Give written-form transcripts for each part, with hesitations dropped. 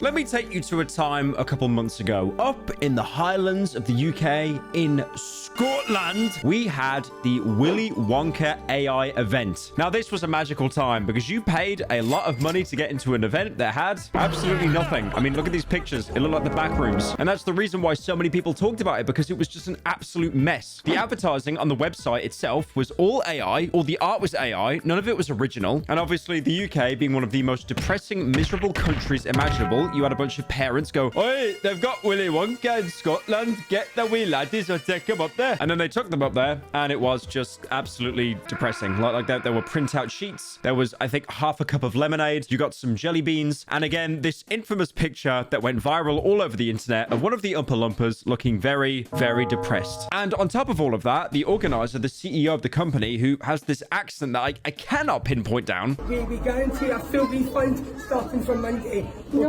Let me take you to a time a couple months ago. Up in the Highlands of the UK, in Scotland, we had the Willy Wonka AI event. Now, this was a magical time because you paid a lot of money to get into an event that had absolutely nothing. I mean, look at these pictures. It looked like the back rooms. And that's the reason why so many people talked about it, because it was just an absolute mess. The advertising on the website itself was all AI. All the art was AI. None of it was original. And obviously, the UK being one of the most depressing, miserable countries imaginable, you had a bunch of parents go, "Oi, they've got Willy Wonka in Scotland. Get the wee laddies or take them up there." And then they took them up there, and it was just absolutely depressing. Like that, there were printout sheets. There was, I think, half a cup of lemonade. You got some jelly beans. And again, this infamous picture that went viral all over the internet of one of the Oompa Loompas looking very, very depressed. And on top of all of that, the organizer, the CEO of the company, who has this accent that I cannot pinpoint down. We guarantee a full refund starting from Monday. I'm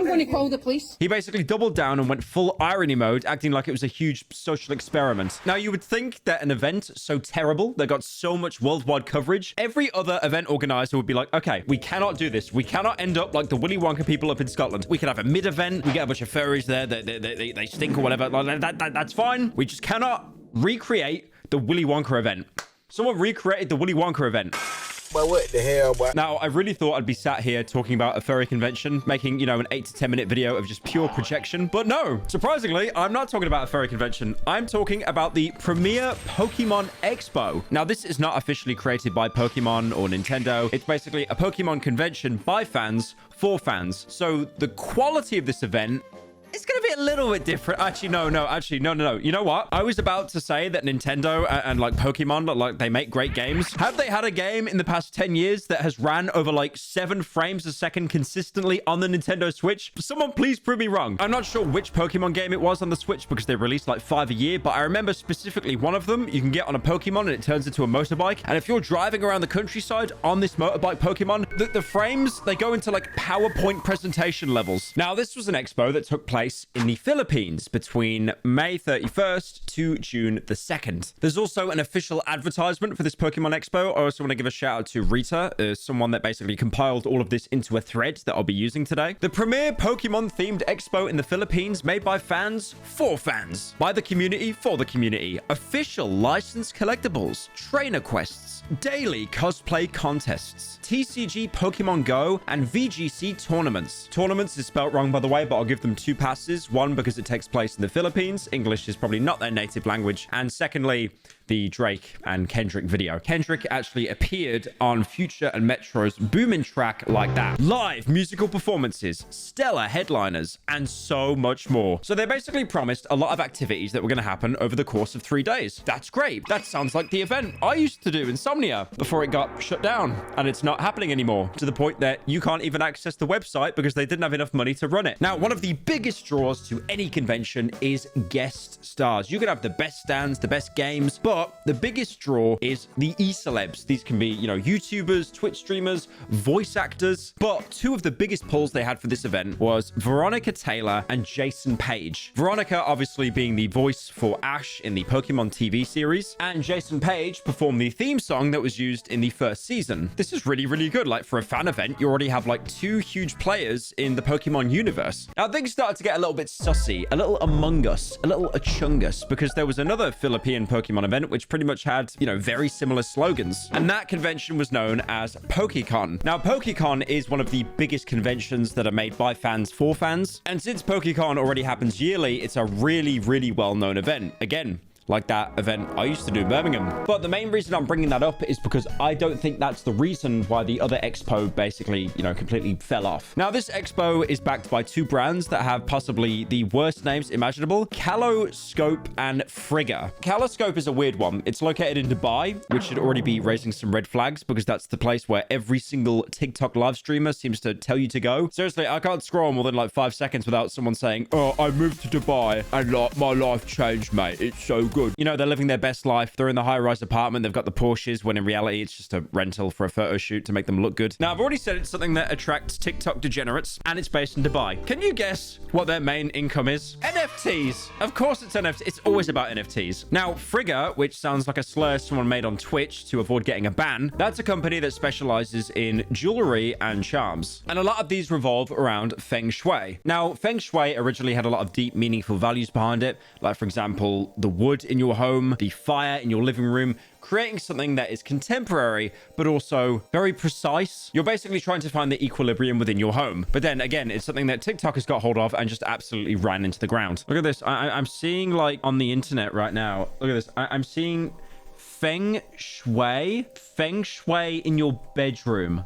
going to call the police. He basically doubled down and went full irony mode, acting like it was a huge social experiment. Now, you would think that an event so terrible that got so much worldwide coverage, every other event organizer would be like, okay, we cannot do this. We cannot end up like the Willy Wonka people up in Scotland. We could have a mid-event. We get a bunch of furries there. They stink or whatever. That's fine. We just cannot recreate the Willy Wonka event. Someone recreated the Willy Wonka event. But what the hell, boy? Now, I really thought I'd be sat here talking about a furry convention, making, you know, an 8 to 10 minute video of just pure projection. But no, surprisingly, I'm not talking about a furry convention. I'm talking about the premier Pokemon Expo. Now, this is not officially created by Pokemon or Nintendo. It's basically a Pokemon convention by fans for fans. So the quality of this event, it's going to be a little bit different. Actually, no. You know what? I was about to say that Nintendo and like Pokemon, like they make great games. Have they had a game in the past 10 years that has ran over like 7 frames a second consistently on the Nintendo Switch? Someone please prove me wrong. I'm not sure which Pokemon game it was on the Switch because they released like 5 a year, but I remember specifically one of them. You can get on a Pokemon and it turns into a motorbike. And if you're driving around the countryside on this motorbike Pokemon, the frames, they go into like PowerPoint presentation levels. Now, this was an expo that took place in the Philippines between May 31st to June the 2nd. There's also an official advertisement for this Pokemon Expo. I also want to give a shout out to Rita, someone that basically compiled all of this into a thread that I'll be using today. The premier Pokemon themed expo in the Philippines, made by fans for fans, by the community for the community. Official licensed collectibles, trainer quests, daily cosplay contests, TCG Pokemon Go, and VGC tournaments. Tournaments is spelt wrong, by the way, but I'll give them 2 passes. One, because it takes place in the Philippines. English is probably not their native language. And secondly, the Drake and Kendrick video. Kendrick actually appeared on Future and Metro's booming track Like That. Live musical performances, stellar headliners, and so much more. So they basically promised a lot of activities that were going to happen over the course of 3 days. That's great. That sounds like the event I used to do, Insomnia, before it got shut down. And it's not happening anymore, to the point that you can't even access the website because they didn't have enough money to run it. Now, one of the biggest draws to any convention is guest stars. You could have the best stands, the best games, but the biggest draw is the e-celebs. These can be, you know, YouTubers, Twitch streamers, voice actors. But 2 of the biggest pulls they had for this event was Veronica Taylor and Jason Page. Veronica obviously being the voice for Ash in the Pokemon TV series, and Jason Page performed the theme song that was used in the first season. This is really, really good. Like, for a fan event, you already have like 2 huge players in the Pokemon universe. Now, things started to get a little bit sussy, a little Among Us, a little Achungus, because there was another Philippine Pokemon event which pretty much had, you know, very similar slogans. And that convention was known as PokeCon. Now, PokeCon is one of the biggest conventions that are made by fans for fans. And since PokeCon already happens yearly, it's a really, really well-known event. Again, like that event I used to do in Birmingham. But the main reason I'm bringing that up is because I don't think that's the reason why the other expo basically, you know, completely fell off. Now, this expo is backed by 2 brands that have possibly the worst names imaginable: Caloscope and Frigga. Caloscope is a weird one. It's located in Dubai, which should already be raising some red flags because that's the place where every single TikTok live streamer seems to tell you to go. Seriously, I can't scroll more than like 5 seconds without someone saying, "Oh, I moved to Dubai and like my life changed, mate. It's so good." You know, they're living their best life. They're in the high-rise apartment. They've got the Porsches, when in reality, it's just a rental for a photo shoot to make them look good. Now, I've already said it's something that attracts TikTok degenerates, and it's based in Dubai. Can you guess what their main income is? NFT NFTs. Of course it's NFTs. It's always about NFTs. Now, Frigga, which sounds like a slur someone made on Twitch to avoid getting a ban, that's a company that specializes in jewelry and charms. And a lot of these revolve around Feng Shui. Now, Feng Shui originally had a lot of deep, meaningful values behind it. Like, for example, the wood in your home, the fire in your living room, creating something that is contemporary, but also very precise. You're basically trying to find the equilibrium within your home. But then again, it's something that TikTok has got hold of and just absolutely ran into the ground. Look at this. I'm seeing like on the internet right now. Look at this. I'm seeing Feng Shui in your bedroom.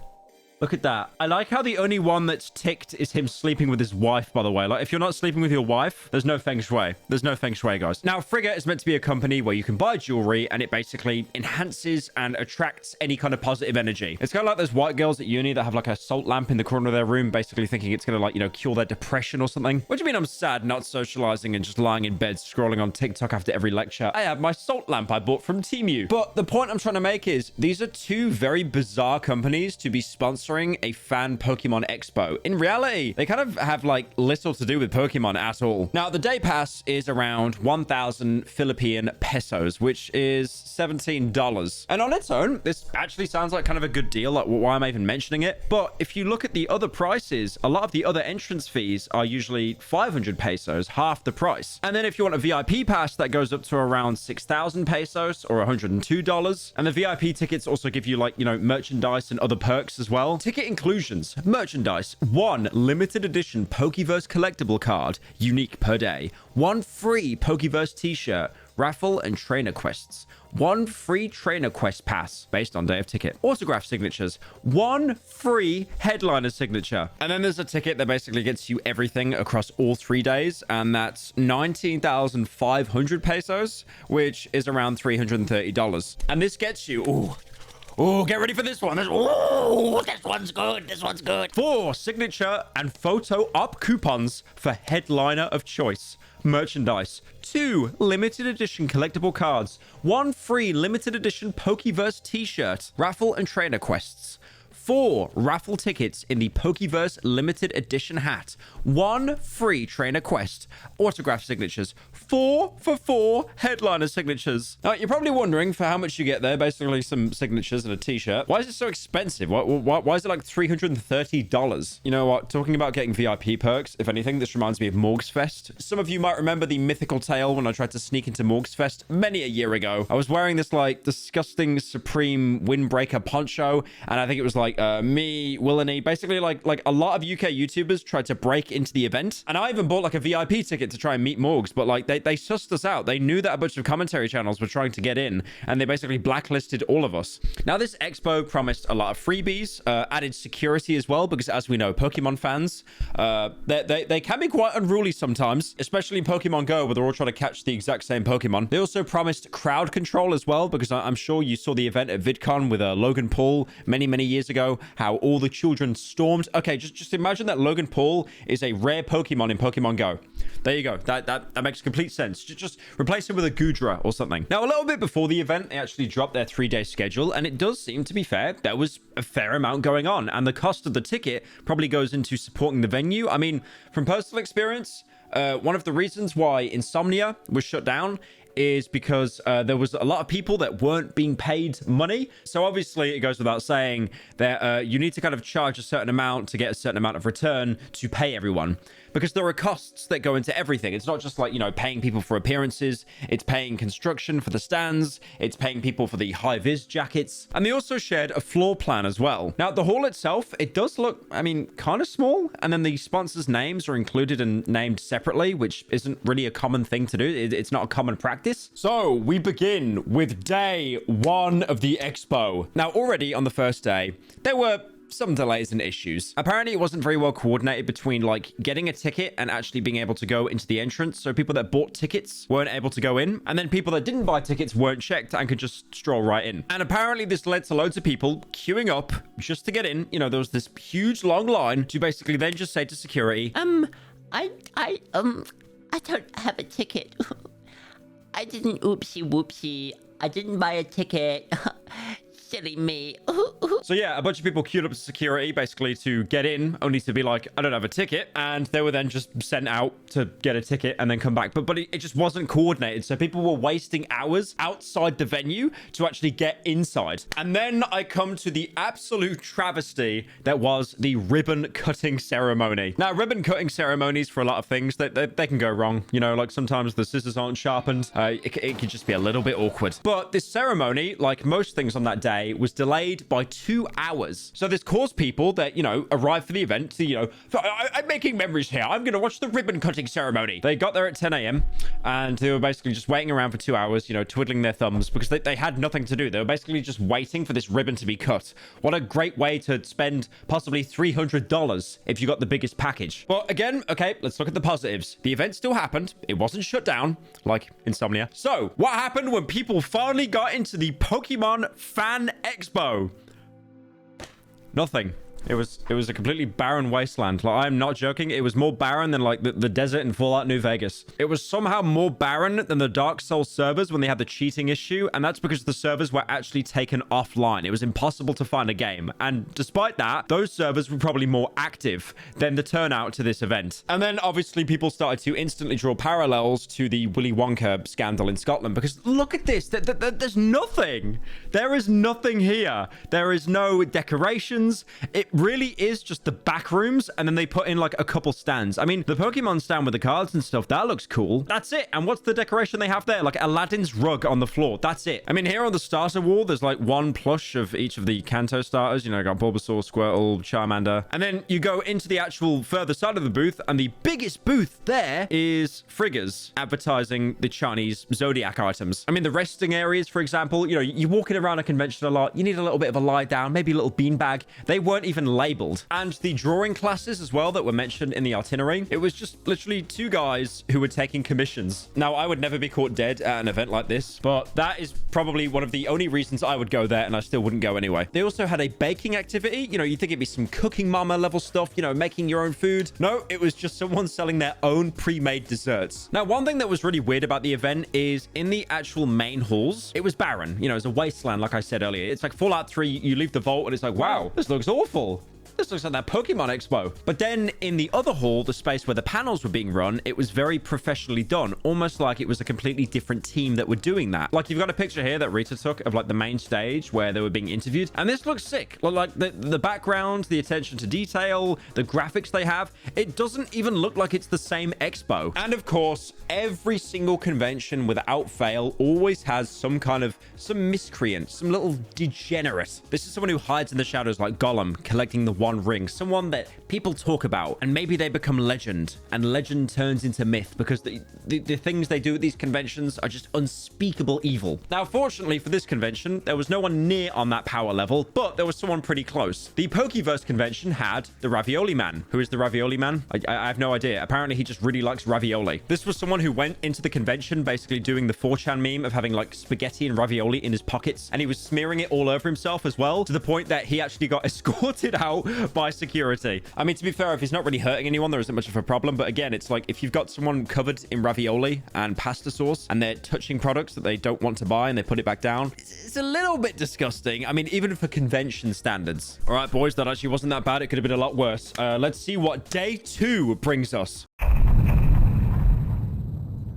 Look at that. I like how the only one that's ticked is him sleeping with his wife, by the way. Like, if you're not sleeping with your wife, there's no Feng Shui. There's no Feng Shui, guys. Now, Frigga is meant to be a company where you can buy jewelry and it basically enhances and attracts any kind of positive energy. It's kind of like those white girls at uni that have like a salt lamp in the corner of their room, basically thinking it's going to like, you know, cure their depression or something. What do you mean I'm sad, not socializing and just lying in bed, scrolling on TikTok after every lecture? I have my salt lamp I bought from Temu. But the point I'm trying to make is these are two very bizarre companies to be sponsoring a fan Pokemon Expo. In reality, they kind of have like little to do with Pokemon at all. Now, the day pass is around 1,000 Philippine pesos, which is $17. And on its own, this actually sounds like kind of a good deal. Like, why am I even mentioning it? But if you look at the other prices, a lot of the other entrance fees are usually 500 pesos, half the price. And then if you want a VIP pass, that goes up to around 6,000 pesos or $102. And the VIP tickets also give you like, you know, merchandise and other perks as well. Ticket inclusions: merchandise, 1 limited edition Pokeverse collectible card, unique per day, 1 free Pokeverse t-shirt, raffle and trainer quests, 1 free trainer quest pass based on day of ticket, autograph signatures, 1 free headliner signature. And then there's a ticket that basically gets you everything across all 3 days, and that's 19,500 pesos, which is around $330. And this gets you, oh, get ready for this one. This one's good. This one's good. 4 signature and photo op coupons for headliner of choice. Merchandise. 2 limited edition collectible cards. 1 free limited edition Pokeverse t-shirt. Raffle and trainer quests. 4 raffle tickets in the Pokeverse limited edition hat. 1 free trainer quest. Autograph signatures. 4 for 4 headliner signatures. Now, you're probably wondering for how much you get there. Basically, some signatures and a t-shirt. Why is it so expensive? Why is it like $330? You know what? Talking about getting VIP perks, if anything, this reminds me of Morgsfest. Some of you might remember the mythical tale when I tried to sneak into Morgsfest many a year ago. I was wearing this like disgusting supreme windbreaker poncho, and I think it was like me, Willany, basically like a lot of UK YouTubers tried to break into the event. And I even bought like a VIP ticket to try and meet Morgs, but like they sussed us out. They knew that a bunch of commentary channels were trying to get in, and they basically blacklisted all of us. Now, this expo promised a lot of freebies, added security as well, because as we know, Pokemon fans, they can be quite unruly sometimes, especially in Pokemon Go, where they're all trying to catch the exact same Pokemon. They also promised crowd control as well, because I'm sure you saw the event at VidCon with Logan Paul many years ago, how all the children stormed. Okay, just imagine that Logan Paul is a rare Pokemon in Pokemon Go. There you go. That makes complete sense. Just replace him with a Goodra or something. Now, a little bit before the event, they actually dropped their 3-day schedule, and it does seem to be fair. There was a fair amount going on, and the cost of the ticket probably goes into supporting the venue. I mean, from personal experience, one of the reasons why Insomnia was shut down is because there was a lot of people that weren't being paid money. So obviously it goes without saying that you need to kind of charge a certain amount to get a certain amount of return to pay everyone, because there are costs that go into everything. It's not just like, you know, paying people for appearances. It's paying construction for the stands. It's paying people for the high-vis jackets. And they also shared a floor plan as well. Now, the hall itself, it does look, I mean, kind of small. And then the sponsors' names are included and named separately, which isn't really a common thing to do. It's not a common practice. So we begin with day 1 of the expo. Now, already on the first day, there were some delays and issues. Apparently, it wasn't very well coordinated between like getting a ticket and actually being able to go into the entrance. So people that bought tickets weren't able to go in, and then people that didn't buy tickets weren't checked and could just stroll right in. And apparently this led to loads of people queuing up just to get in. You know, there was this huge long line to basically then just say to security, I don't have a ticket. I didn't, oopsie whoopsie. I didn't buy a ticket. silly me. So yeah, a bunch of people queued up to security basically to get in, only to be like, I don't have a ticket. And they were then just sent out to get a ticket and then come back. But it just wasn't coordinated. So people were wasting hours outside the venue to actually get inside. And then I come to the absolute travesty that was the ribbon cutting ceremony. Now, ribbon cutting ceremonies for a lot of things, they can go wrong. You know, like sometimes the scissors aren't sharpened. It could just be a little bit awkward. But this ceremony, like most things on that day, was delayed by 2 hours. So this caused people that, you know, arrived for the event to, you know, I'm making memories here. I'm going to watch the ribbon cutting ceremony. They got there at 10 a.m. and they were basically just waiting around for 2 hours, you know, twiddling their thumbs because they had nothing to do. They were basically just waiting for this ribbon to be cut. What a great way to spend possibly $300 if you got the biggest package. But again, okay, let's look at the positives. The event still happened. It wasn't shut down like Insomnia. So what happened when people finally got into the Pokemon Fan Expo? Nothing. It was a completely barren wasteland. Like, I'm not joking. It was more barren than like the desert in Fallout New Vegas. It was somehow more barren than the Dark Souls servers when they had the cheating issue. And that's because the servers were actually taken offline. It was impossible to find a game. And despite that, those servers were probably more active than the turnout to this event. And then obviously people started to instantly draw parallels to the Willy Wonka scandal in Scotland. Because look at this. There's nothing. There is nothing here. There is no decorations. It really is just the back rooms, and then they put in like a couple stands. I mean, the Pokemon stand with the cards and stuff, that looks cool. That's it. And what's the decoration they have there? Like Aladdin's rug on the floor. That's it. I mean, here on the starter wall, there's like one plush of each of the Kanto starters. You know, you got Bulbasaur, Squirtle, Charmander. And then you go into the actual further side of the booth, and the biggest booth there is Friggers advertising the Chinese Zodiac items. I mean, the resting areas, for example, you know, you're walking around a convention a lot. You need a little bit of a lie down, maybe a little beanbag. They weren't even labeled. And the drawing classes as well that were mentioned in the itinerary, it was just literally two guys who were taking commissions. Now, I would never be caught dead at an event like this, but that is probably one of the only reasons I would go there, and I still wouldn't go anyway. They also had a baking activity. You know, you think it'd be some cooking mama level stuff, you know, making your own food. No, it was just someone selling their own pre-made desserts. Now, one thing that was really weird about the event is in the actual main halls, it was barren. You know, it's a wasteland, like I said earlier. It's like Fallout 3, you leave the vault and it's like, wow, this looks awful. This looks like that Pokemon Expo. But then in the other hall, the space where the panels were being run, it was very professionally done, almost like it was a completely different team that were doing that. Like, you've got a picture here that Rita took of like the main stage where they were being interviewed, and this looks sick. Like the background, the attention to detail, the graphics they have, it doesn't even look like it's the same expo. And of course, every single convention without fail always has some miscreant, some little degenerate. This is someone who hides in the shadows like Gollum, collecting the One Ring, someone that people talk about, and maybe they become legend, and legend turns into myth because the things they do at these conventions are just unspeakable evil. Now, fortunately for this convention, there was no one near on that power level, but there was someone pretty close. The Pokeverse convention had the Ravioli Man. Who is the Ravioli Man? I have no idea. Apparently, he just really likes ravioli. This was someone who went into the convention basically doing the 4chan meme of having like spaghetti and ravioli in his pockets, and he was smearing it all over himself as well, to the point that he actually got escorted out by security. I mean, to be fair, if he's not really hurting anyone, there isn't much of a problem. But again, it's like if you've got someone covered in ravioli and pasta sauce and they're touching products that they don't want to buy and they put it back down, it's a little bit disgusting. I mean, even for convention standards. All right, boys, that actually wasn't that bad. It could have been a lot worse. Let's see what day 2 brings us.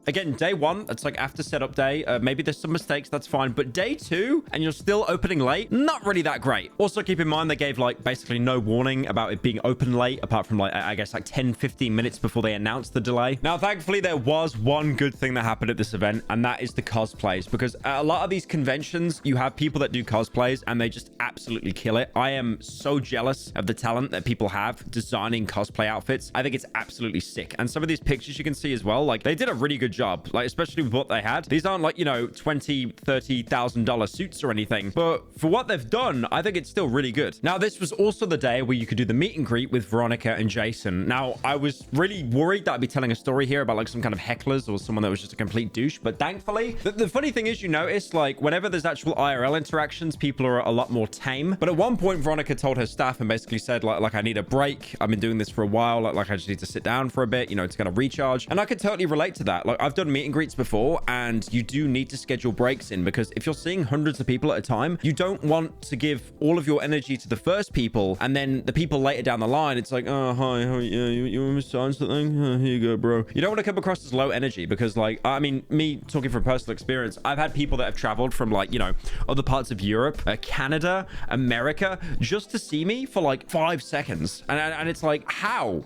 Again, day 1, that's like after setup day. Maybe there's some mistakes, that's fine. But day 2, and you're still opening late, not really that great. Also, keep in mind, they gave like basically no warning about it being open late, apart from like, I guess like 10-15 minutes before they announced the delay. Now, thankfully, there was one good thing that happened at this event, and that is the cosplays. Because at a lot of these conventions, you have people that do cosplays, and they just absolutely kill it. I am so jealous of the talent that people have designing cosplay outfits. I think it's absolutely sick. And some of these pictures you can see as well, like they did a really good job, like especially with what they had. These aren't like, you know, $20,000-$30,000 suits or anything, but for what they've done, I think it's still really good. Now, this was also the day where you could do the meet and greet with Veronica and Jason. Now, I was really worried that I'd be telling a story here about like some kind of hecklers or someone that was just a complete douche, but thankfully, the funny thing is, you notice like whenever there's actual IRL interactions, people are a lot more tame. But at one point, Veronica told her staff and basically said like I need a break. I've been doing this for a while. Like I just need to sit down for a bit, you know, to kind of recharge. And I could totally relate to that. Like I've done meet and greets before, and you do need to schedule breaks in, because if you're seeing hundreds of people at a time, you don't want to give all of your energy to the first people, and then the people later down the line, it's like, oh, hi, oh, yeah, you want me to sign something? Here you go, bro. You don't want to come across as low energy, because like, I mean, me talking from personal experience, I've had people that have traveled from like, you know, other parts of Europe, Canada, America, just to see me for like 5 seconds. And it's like, how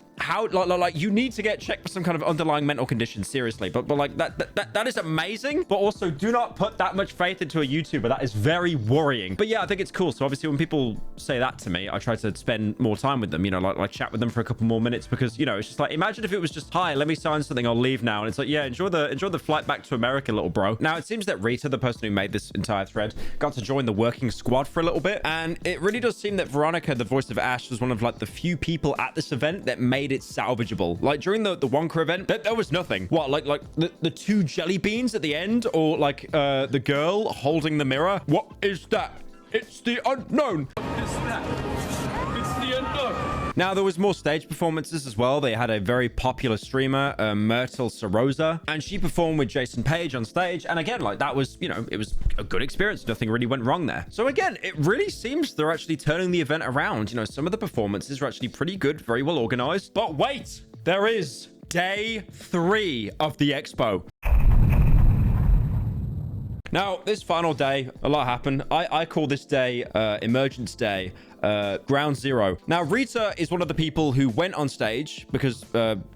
like you need to get checked for some kind of underlying mental condition, seriously. But like that is amazing, but also do not put that much faith into a YouTuber. That is very worrying. But yeah, I think it's cool. So obviously when people say that to me, I try to spend more time with them, you know, like chat with them for a couple more minutes, because, you know, it's just like, imagine if it was just, hi, let me sign something, I'll leave now. And it's like, yeah, enjoy the flight back to America, little bro. Now it seems that Rita, the person who made this entire thread, got to join the working squad for a little bit, and it really does seem that Veronica, the voice of Ash, was one of like the few people at this event that made it salvageable. Like during the Wonka event, there was nothing. What, like the 2 jelly beans at the end, or like the girl holding the mirror? What is that? It's the unknown. It's the unknown. Now, there was more stage performances as well. They had a very popular streamer, Myrtle Sarosa, and she performed with Jason Page on stage. And again, like that was, you know, it was a good experience. Nothing really went wrong there. So again, it really seems they're actually turning the event around. You know, some of the performances are actually pretty good, very well organized. But wait, there is day 3 of the Expo. Now, this final day, a lot happened. I call this day Emergence Day. Ground Zero. Now, Rita is one of the people who went on stage because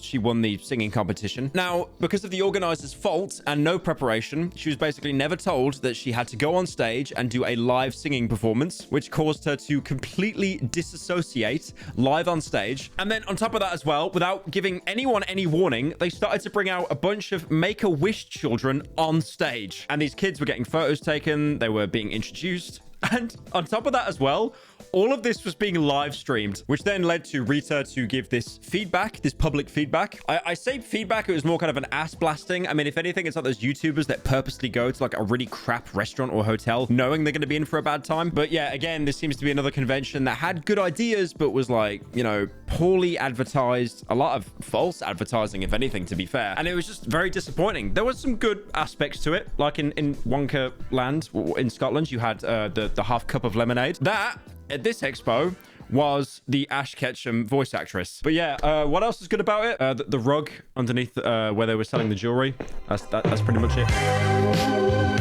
she won the singing competition. Now, because of the organizer's fault and no preparation, she was basically never told that she had to go on stage and do a live singing performance, which caused her to completely disassociate live on stage. And then on top of that as well, without giving anyone any warning, they started to bring out a bunch of Make-A-Wish children on stage. And these kids were getting photos taken, they were being introduced. And on top of that as well, all of this was being live streamed, which then led to Rita to give this feedback, this public feedback. I say feedback, it was more kind of an ass blasting. I mean, if anything, it's like those YouTubers that purposely go to like a really crap restaurant or hotel knowing they're going to be in for a bad time. But yeah, again, this seems to be another convention that had good ideas, but was like, you know, poorly advertised, a lot of false advertising, if anything, to be fair. And it was just very disappointing. There was some good aspects to it, like in Wonka Land in Scotland, you had the half cup of lemonade. That at this expo was the Ash Ketchum voice actress. But yeah, what else is good about it? The rug underneath where they were selling the jewelry. That's pretty much it.